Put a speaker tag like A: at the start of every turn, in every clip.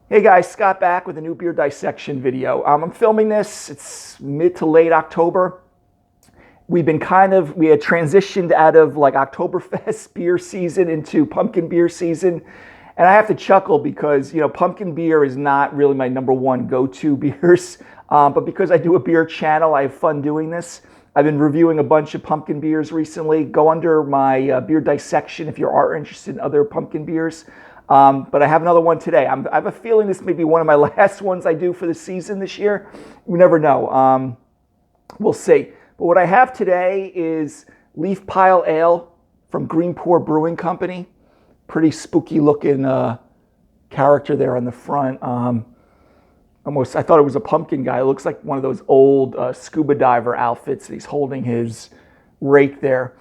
A: Hey guys, Scott back with a new beer dissection video. I'm filming this, it's mid to late October. We had transitioned out of like Oktoberfest beer season into pumpkin beer season. And I have to chuckle because, pumpkin beer is not really my number one go-to beers. But because I do a beer channel, I have fun doing this. I've been reviewing a bunch of pumpkin beers recently. Go under my beer dissection if you are interested in other pumpkin beers. But I have another one today. I have a feeling this may be one of my last ones I do for the season this year. You never know. We'll see. But what I have today is Leaf Pile Ale from Greenport Brewing Company. Pretty spooky looking character there on the front. I thought it was a pumpkin guy. It looks like one of those old scuba diver outfits. He's holding his rake there.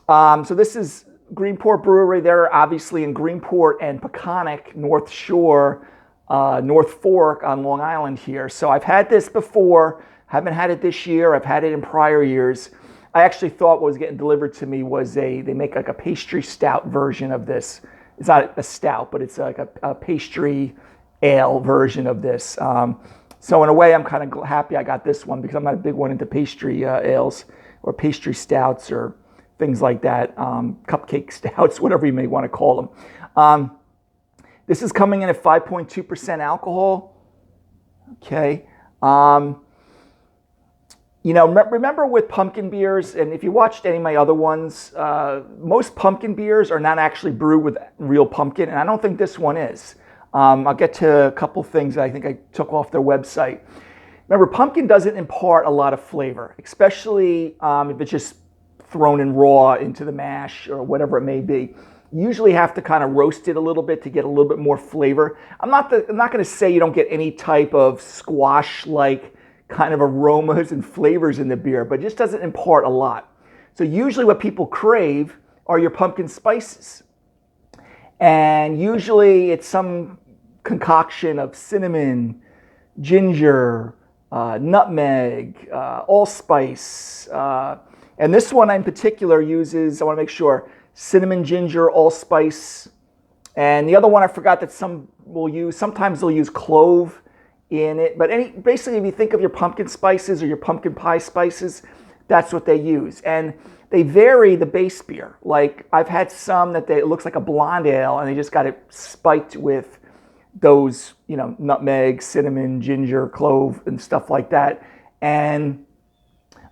A: So this is Greenport Brewery. They're obviously in Greenport and Peconic, North Shore, North Fork on Long Island here. So I've had this before. Haven't had it this year. I've had it in prior years. I actually thought what was getting delivered to me was they make like a pastry stout version of this. It's not a stout, but it's like a pastry ale version of this. So in a way, I'm kind of happy I got this one because I'm not a big one into pastry ales or pastry stouts or things like that, cupcake stouts, whatever you may want to call them. This is coming in at 5.2% alcohol. Okay. Remember with pumpkin beers, and if you watched any of my other ones, most pumpkin beers are not actually brewed with real pumpkin, and I don't think this one is. I'll get to a couple things that I think I took off their website. Remember, pumpkin doesn't impart a lot of flavor, especially if it's just thrown in raw into the mash or whatever it may be. You usually have to kind of roast it a little bit to get a little bit more flavor. I'm not going to say you don't get any type of squash-like kind of aromas and flavors in the beer, but it just doesn't impart a lot. So usually what people crave are your pumpkin spices. And usually it's some concoction of cinnamon, ginger, nutmeg, allspice. And this one in particular uses, I want to make sure, cinnamon, ginger, allspice. And the other one I forgot that sometimes they'll use clove in it. But basically, if you think of your pumpkin spices or your pumpkin pie spices, that's what they use. And they vary the base beer. Like I've had some that it looks like a blonde ale and they just got it spiked with those, nutmeg, cinnamon, ginger, clove, and stuff like that. And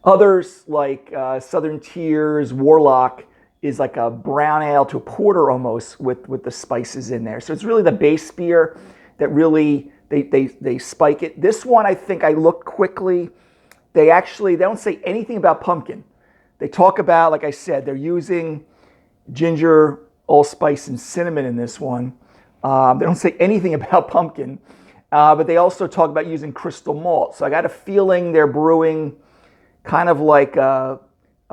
A: others like Southern Tier's Warlock is like a brown ale to a porter almost with the spices in there. So it's really the base beer that really they spike it. This one, I think I looked quickly. They don't say anything about pumpkin. They talk about, like I said, they're using ginger, allspice, and cinnamon in this one. They don't say anything about pumpkin, but they also talk about using crystal malt. So I got a feeling they're brewing kind of like a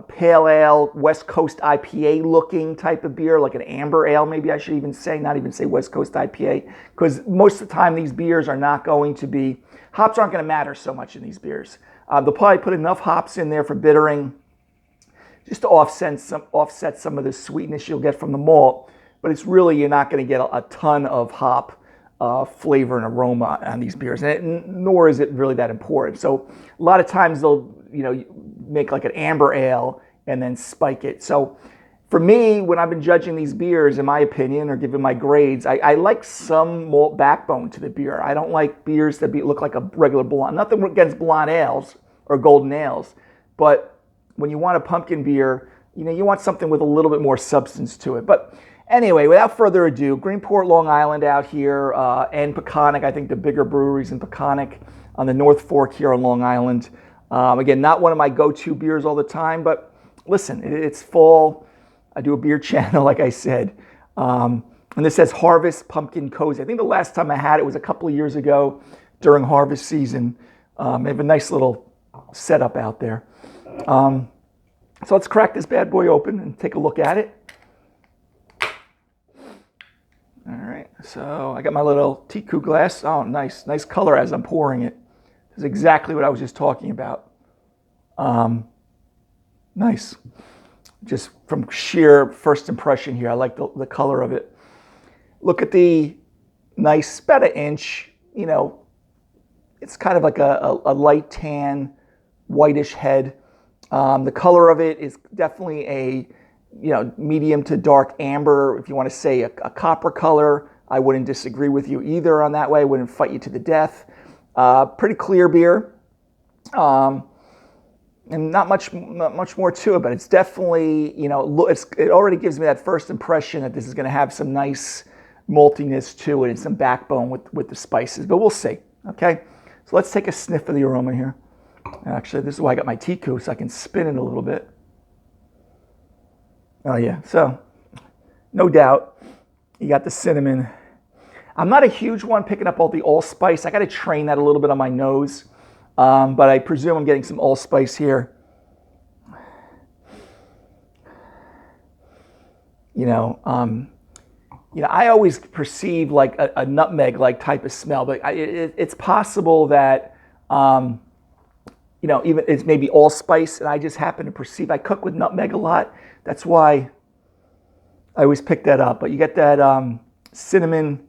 A: pale ale, West Coast IPA looking type of beer, like an amber ale, maybe I should even say, not even say West Coast IPA, because most of the time these beers are not going to be, hops aren't going to matter so much in these beers. They'll probably put enough hops in there for bittering, just to offset some of the sweetness you'll get from the malt, but it's really, you're not going to get a ton of hop flavor and aroma on these beers, nor is it really that important. So a lot of times they'll make like an amber ale and then spike it. So for me, when I've been judging these beers, in my opinion, or giving my grades, I like some malt backbone to the beer. I don't like beers that look like a regular blonde. Nothing against blonde ales or golden ales, but when you want a pumpkin beer, you want something with a little bit more substance to it. But anyway, without further ado, Greenport, Long Island out here, and Peconic, I think the bigger breweries in Peconic on the North Fork here on Long Island. Again, not one of my go-to beers all the time, but listen, it's fall. I do a beer channel, like I said. And this says Harvest Pumpkin Cozy. I think the last time I had it was a couple of years ago during harvest season. They have a nice little setup out there. So let's crack this bad boy open and take a look at it. All right, so I got my little Tiku glass. Oh, nice color as I'm pouring it. This is exactly what I was just talking about. Nice. Just from sheer first impression here, I like the color of it. Look at the nice, about an inch. It's kind of like a light tan, whitish head. The color of it is definitely a medium to dark amber. If you want to say a copper color, I wouldn't disagree with you either on that way. I wouldn't fight you to the death. Pretty clear beer. And not much more to it, but it's definitely, it already gives me that first impression that this is going to have some nice maltiness to it and some backbone with the spices, but we'll see. Okay, so let's take a sniff of the aroma here. Actually, this is why I got my Tiku, so I can spin it a little bit. Oh yeah, so no doubt you got the cinnamon. I'm not a huge one picking up all the allspice. I got to train that a little bit on my nose. But I presume I'm getting some allspice here. I always perceive like a nutmeg-like type of smell, but it's possible that, even it's maybe allspice, and I just happen to perceive. I cook with nutmeg a lot. That's why I always pick that up. But you get that cinnamon,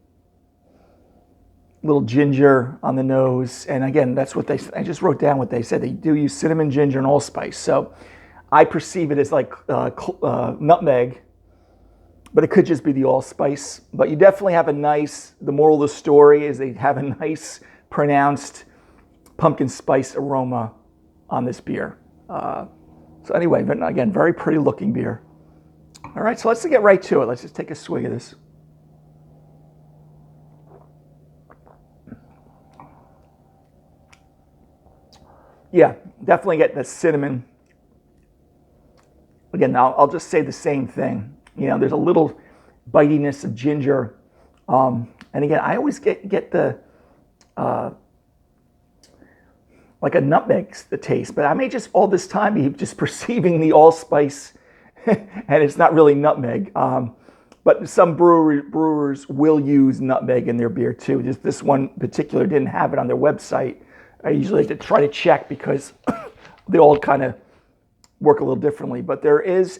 A: little ginger on the nose, and again, that's what I just wrote down what they said. They do use cinnamon, ginger, and allspice. So I perceive it as like nutmeg, but it could just be the allspice. But you definitely have the moral of the story is they have a nice pronounced pumpkin spice aroma on this beer. So anyway, but again, very pretty looking beer. All right, so let's get right to it. Let's just take a swig of this. Yeah, definitely get the cinnamon. Again, I'll just say the same thing. There's a little bitiness of ginger. And again, I always get the, like a nutmeg, the taste. But I may just all this time be just perceiving the allspice, and it's not really nutmeg. But some brewers will use nutmeg in their beer too. Just this one particular didn't have it on their website. I usually like to try to check because they all kind of work a little differently. But there is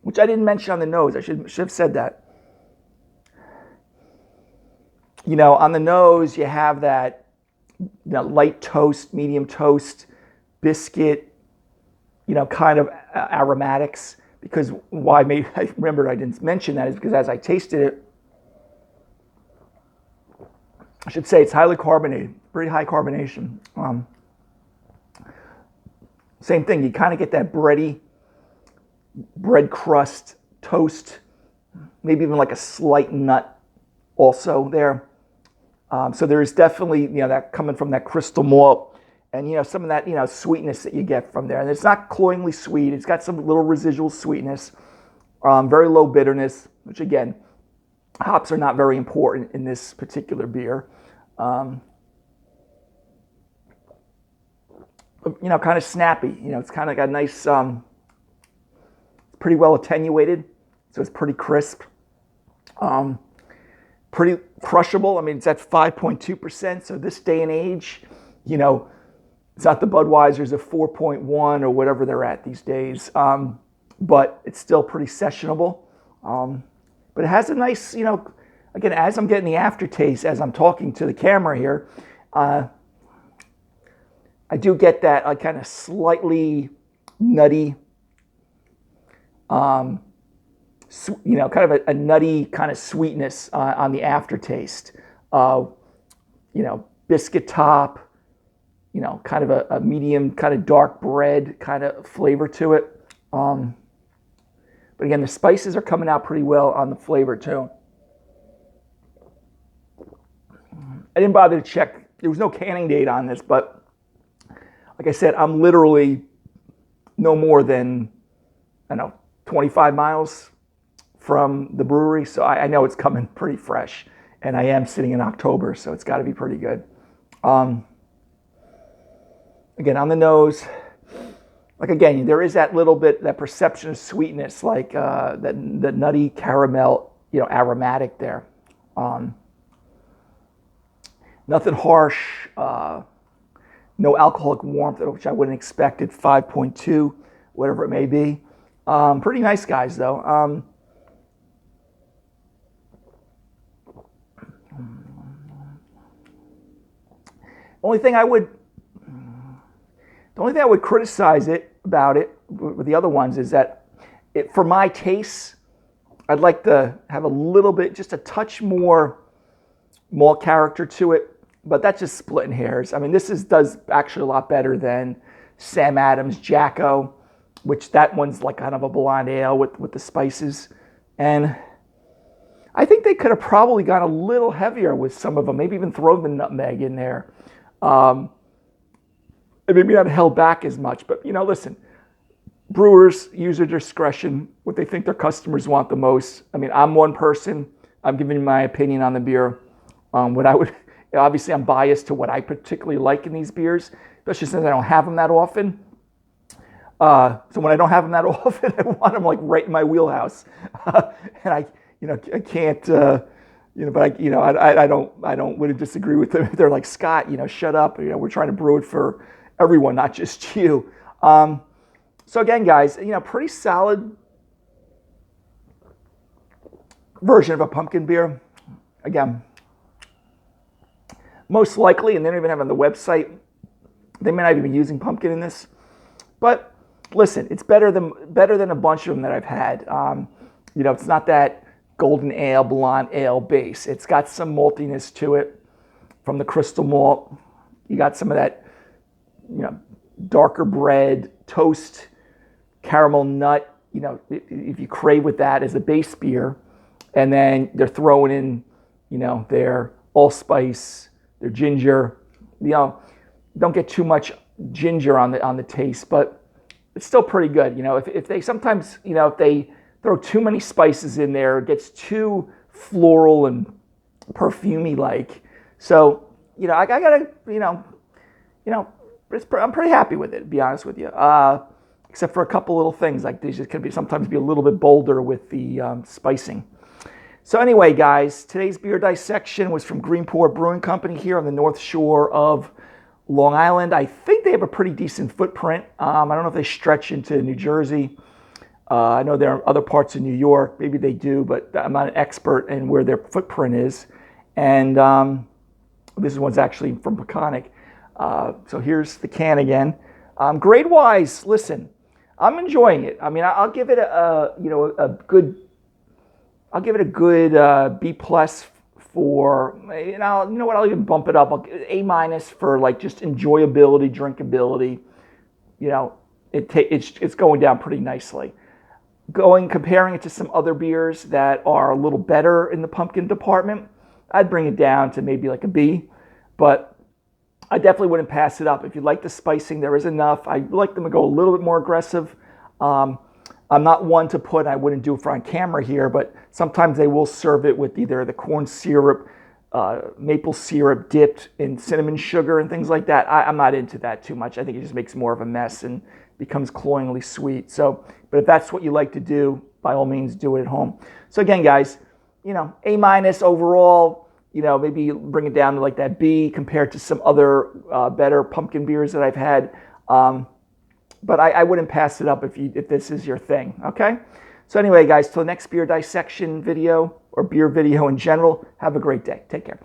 A: which I didn't mention on the nose. I should have said that. On the nose, you have that light toast, medium toast, biscuit, kind of aromatics. Because I remember I didn't mention that is because as I tasted it, I should say it's highly carbonated, pretty high carbonation. Same thing, you kind of get that bread crust, toast, maybe even like a slight nut also there. So there is definitely, that coming from that crystal malt and, some of that, sweetness that you get from there. And it's not cloyingly sweet. It's got some little residual sweetness, very low bitterness, which again, hops are not very important in this particular beer. Kind of snappy. It's kind of got a nice, pretty well attenuated, so it's pretty crisp. Pretty crushable. I mean, it's at 5.2%, so this day and age, it's not the Budweisers of 4.1 or whatever they're at these days, but it's still pretty sessionable. But it has a nice, again, as I'm getting the aftertaste, as I'm talking to the camera here, I do get that kind of slightly nutty, kind of a nutty kind of sweetness on the aftertaste. Biscuit top, kind of a medium, kind of dark bread kind of flavor to it. But again, the spices are coming out pretty well on the flavor too. I didn't bother to check. There was no canning date on this, but like I said, I'm literally no more than, 25 miles from the brewery. So I know it's coming pretty fresh. And I am sitting in October, so it's got to be pretty good. Again, on the nose, like again, there is that little bit, that perception of sweetness, like that nutty caramel, aromatic there. Nothing harsh, no alcoholic warmth, which I wouldn't expect at 5.2, whatever it may be. Pretty nice guys, though. Only thing I would, the only thing I would criticize about it with the other ones is that for my tastes, I'd like to have a little bit, just a touch more malt character to it, but that's just splitting hairs. I mean, this does actually a lot better than Sam Adams Jacko, which that one's like kind of a blonde ale with the spices. And I think they could have probably gone a little heavier with some of them, maybe even thrown the nutmeg in there. And maybe not held back as much, but listen, brewers use their discretion, what they think their customers want the most. I mean, I'm one person. I'm giving you my opinion on the beer. What I would, obviously I'm biased to what I particularly like in these beers, especially since I don't have them that often. So when I don't have them that often, I want them like right in my wheelhouse. And I can't, but I wouldn't disagree with them. They're like, Scott, shut up. We're trying to brew it for everyone, not just you. So again, guys, pretty solid version of a pumpkin beer. Again, most likely, and they don't even have it on the website, they may not even be using pumpkin in this. But listen, it's better than a bunch of them that I've had. It's not that golden ale, blonde ale base. It's got some maltiness to it from the crystal malt. You got some of that, darker bread, toast, caramel nut, if you crave with that as a base beer. And then they're throwing in, their allspice, their ginger. Don't get too much ginger on the taste, but it's still pretty good. If they sometimes, if they throw too many spices in there, it gets too floral and perfumey like. So, I gotta, I'm pretty happy with it, to be honest with you. Except for a couple little things, like these can sometimes be a little bit bolder with the spicing. So anyway, guys, today's beer dissection was from Greenport Brewing Company here on the North Shore of Long Island. I think they have a pretty decent footprint. I don't know if they stretch into New Jersey. I know there are other parts of New York. Maybe they do, but I'm not an expert in where their footprint is. And this one's actually from Peconic. So here's the can again. Grade-wise, listen, I'm enjoying it. I mean, I'll give it a good B plus for, I'll even bump it up. I'll give it A- for like just enjoyability, drinkability. It's going down pretty nicely. Comparing it to some other beers that are a little better in the pumpkin department, I'd bring it down to maybe like a B, but I definitely wouldn't pass it up. If you like the spicing, there is enough. I like them to go a little bit more aggressive. I'm not one to put, I wouldn't do it for on camera here, but sometimes they will serve it with either the corn syrup, maple syrup dipped in cinnamon sugar and things like that. I'm not into that too much. I think it just makes more of a mess and becomes cloyingly sweet. So, but if that's what you like to do, by all means, do it at home. So again, guys, A- overall, maybe bring it down to like that B compared to some other better pumpkin beers that I've had. But I wouldn't pass it up if this is your thing, okay? So anyway, guys, till the next beer dissection video or beer video in general, have a great day. Take care.